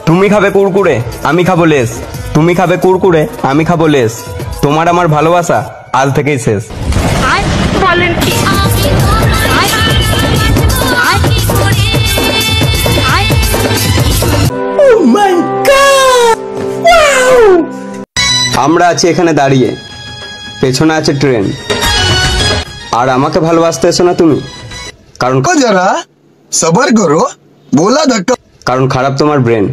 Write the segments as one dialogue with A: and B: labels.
A: তুমি খাবে কুরকুরে, আমি খাবো লেস। তুমি খাবে কুরকুরে, আমি খাবো লেস। তোমার আমার ভালোবাসা আজ থেকেই শেষ।
B: বলেন কি?
A: আমরা আছি এখানে দাঁড়িয়ে, পেছনে আছে ট্রেন, আর আমাকে ভালোবাসতে এসো না তুমি, কারণ
C: जरा सबर करो बोला धक्का
A: কারণ খারাপ তোমার ব্রেন।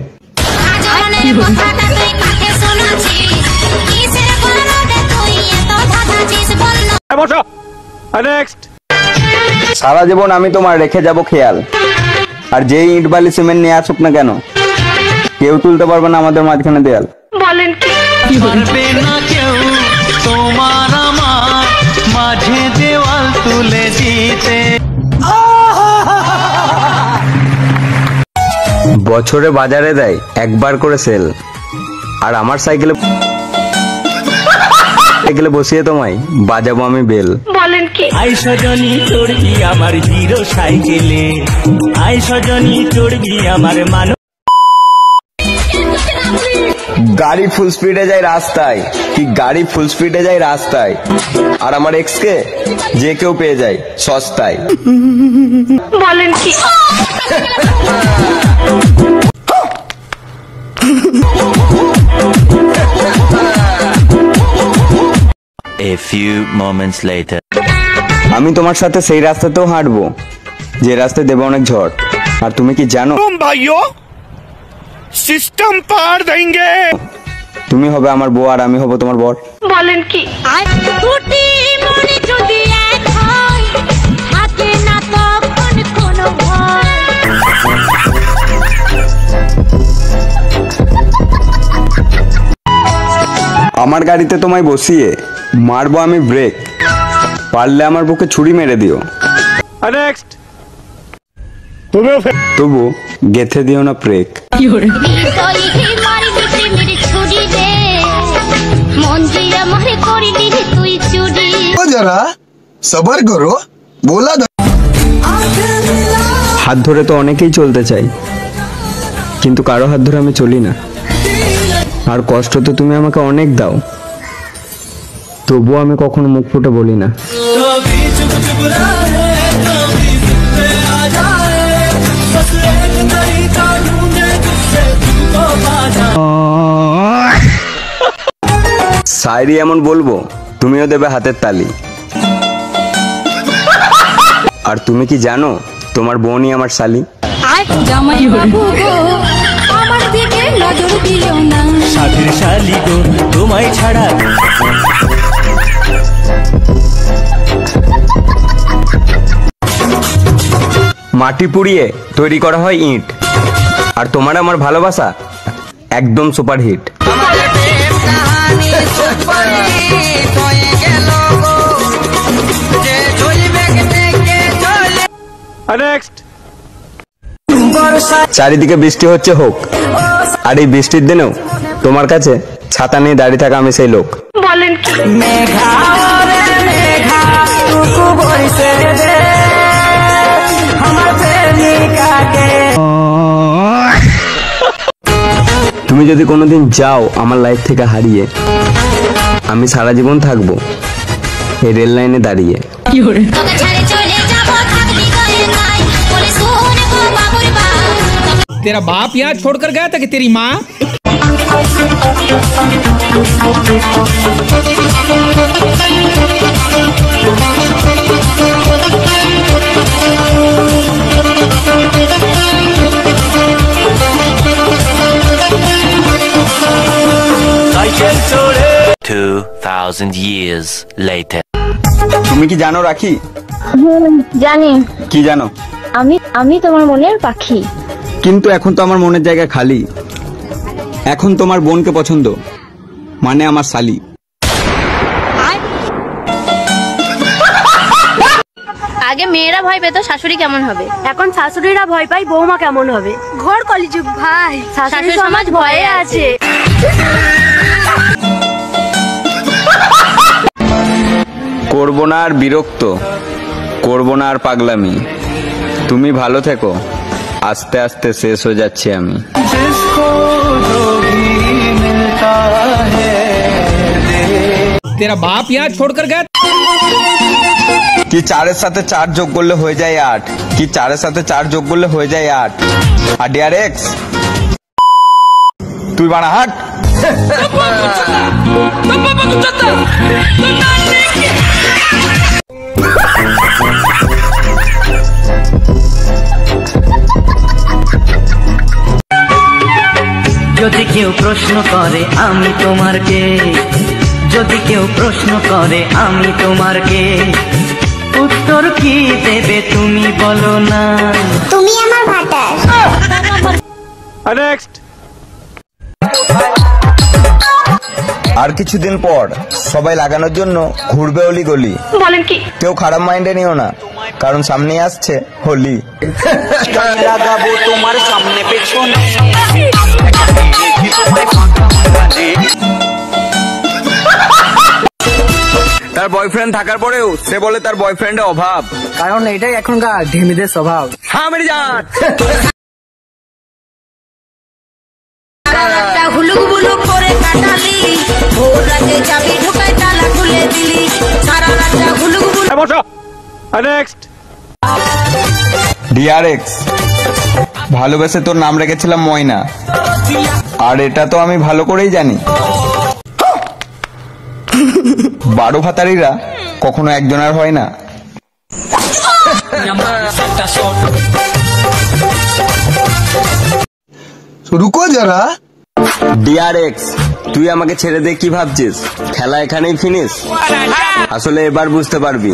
A: সারা জীবন আমি তোমার রেখে যাব খেয়াল, আর যেই ইট বালি সিমেন্ট নিয়ে আসুক না কেন, কেউ তুলতে পারবে না আমাদের মাঝখানে দেয়াল।
B: বলেন কি?
D: পারবে না কেউ তোমার আমার মাঝে দেওয়াল তুলে দিতে।
A: বছরে বাজারে দেয় একবার করে সেল, আর আমার সাইকেলে বসিয়ে তোমায় বাজাবো আমি বেল।
B: বলেন কি?
D: আই সজনী চড়বি আমার হিরো সাইকেলে, আই সজনী চড়বি আমার মানো।
A: গাড়ি ফুল স্পিডে যায় রাস্তায়, কি গাড়ি ফুল স্পিডে যায় রাস্তায়, আর আমার এক্স কে যে কেউ পেয়ে যায় সস্তায়।
B: বলেন কি?
E: A few moments later.
A: আমি তোমার সাথে সেই রাস্তাতেও হাঁটবো যে রাস্তায় দেবে অনেক ঝড়, আর তুমি কি জানো
F: सिस्टम पार देंगे।
A: তুমি হবে আমার বউ আর আমি হব তোমার বর।
B: বলেন কি?
A: আমার গাড়িতে তোমায় বসিয়ে মারবো আমি ব্রেক, পারলে আমার বুকে ছুরি মেরে দিও,
F: नेक्स्ट
A: তবু গেথে দিও না ব্রেক।
C: जरा सबर करो बोला
A: হাত ধরে তো অনেকেই চলতে চাই, কিন্তু কারো হাত ধরে আমি চলি না, আর কষ্ট তো তুমি আমাকে অনেক দাও, তবুও আমি কখনো মুখ ফুটে বলি না। শায়রি এমন বলবো তুমিও দেবে হাতের তালি, আর তুমি কি জানো তোমার বোনই আমার শালি।
D: সাধের শালি গো তোমায় ছাড়া।
A: মাটি পুড়িয়ে তৈরি করা হয় ইট, আর তোমার আমার ভালোবাসা একদম সুপারহিট।
F: नेक्स्ट
A: চারিদিকে বৃষ্টি হচ্ছে হোক, আর এই বৃষ্টির দিনেও তোমার কাছে ছাতা নিয়ে দাঁড়িয়ে থাকা আমি সেই লোক।
B: বলেন কি?
A: তুমি যদি কোনোদিন যাও আমার লাইফ থেকে হারিয়ে, আমি সারা জীবন থাকবো এই রেল লাইনে দাঁড়িয়ে।
G: तेरा बाप यहाँ छोड़कर गया था कि तेरी माँ?
D: সাইকেল চড়ে
E: 2000 years later.
A: তুমি কি জানো রাখি?
H: জানি।
A: কি জানো?
H: আমি তোমার মনের পাখি।
A: কিন্তু এখন তো আমার মনের জায়গা খালি, এখন তোমার বোনকে পছন্দ, মানে আমার শালি।
H: আগে মেয়েরা ভয় পেত শাশুড়ি কেমন হবে, এখন শাশুড়িরা ভয় পায় বৌমা কেমন হবে। ঘর কলিযুগ ভাই, শাশুড়ি সমাজ ভয়ে আছে।
A: করবো না আর বিরক্ত, করবো না আর পাগলামি, তুমি ভালো থেকো আস্তে আস্তে শেষ হয়ে যাচ্ছি আমি।
G: तेरा बाप यहाँ छोड़कर गया।
A: কি 4 এর সাথে 4 যোগ করলে হয়ে যায় 8, কি 4 এর সাথে 4 যোগ করলে হয়ে যায় 8। আর ডিয়ার এক্স তুই বানা হাট।
D: যদি কেউ প্রশ্ন করে আমি তোমার কে, যদি কেউ প্রশ্ন করে আমি তোমার কে, উত্তর কি দেবে তুমি বলো না।
H: তুমি আমার ভাটার।
F: नेक्स्ट।
A: আর কিছুদিন পর সবাই লাগানোর জন্য ঘুরবে অলি গলি।
B: বলেন কি?
A: কেউ খারাপ মাইন্ডে নিও না, কারণ সামনে আসছে হোলি।
D: লাগাবো তোমার সামনে পেছনে।
A: তার বয়ফ্রেন্ড থাকার পরেও সে বলে তার বয়ফ্রেন্ডের অভাব,
I: কারণ এটাই এখনকার ঢেমিদের স্বভাব।
A: হ্যাঁ মেরে যান।
H: হুলুক বুলুক করে কাটালি, ভোর রাতে চাবি ঢোকায় তালা খুলে দিলি, সারা রাতটা হুলুক বুলুক।
F: बसो। नेक्स्ट।
A: ডিয়ার এক্স, ভালোবেসে তোর নাম রেখেছিলাম ময়না, আর এটা তো আমি ভালো করেই জানি 12 ভাতারিরা কখনো একজনের হয় না।
C: रुको जरा।
A: ডিয়ার এক্স, তুই আমাকে ছেড়ে দে কি ভাবছিস? খেলা এখানেই ফিনিশ। আসলে এবার বুঝতে পারবি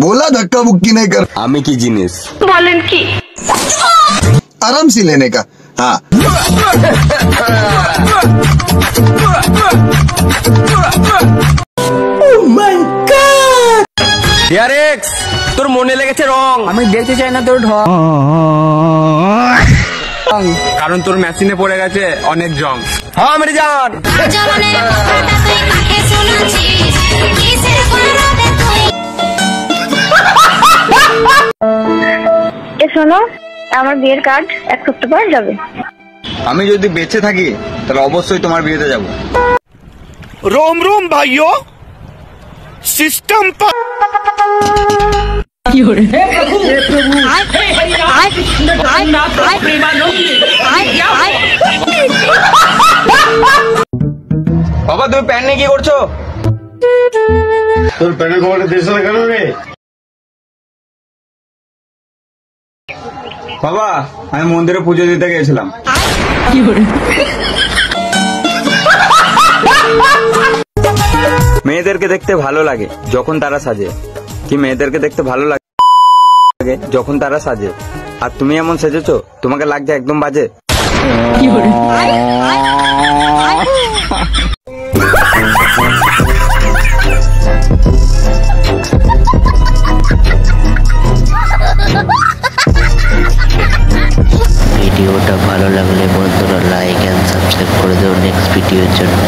C: बोला धक्का मुक्की नहीं कर,
A: আমি কি জিনিস।
B: বলেন কি?
C: आराम से लेने का। हाँ
A: ডিয়ার এক্স, তোর মনে লেগেছে রং,
I: আমি দেখতে চাই না তোর ঢং,
A: কারণ তোর মেশিনে পড়ে গেছে অনেক জং। হ্যাঁ মেরে যান।
B: শোনো, আমার বিয়ের কার্ড 1 সপ্তাহ পর যাবে।
A: আমি যদি বেঁচে থাকি তাহলে অবশ্যই তোমার বিয়েতে যাব।
F: रोम रोम भाइयों, सिस्टम पर।
A: বাবা তুমি প্যান্ট নিয়ে কি করছো?
C: তোর প্যানের খবরটা দেশে কেন রে?
A: বাবা আমি মন্দিরে পুজো দিতে গেছিলাম। মেয়েদেরকে দেখতে ভালো লাগে যখন তারা সাজে, কি মেয়েদেরকে দেখতে ভালো লাগে যখন তারা সাজে, আর তুমি এমন সেজেছো তোমাকে লাগছে একদম বাজে।
E: ভিডিওটা ভালো লাগলে বন্ধুরা লাইক এন্ড সাবস্ক্রাইব করে দাও নেক্সট ভিডিওর জন্য।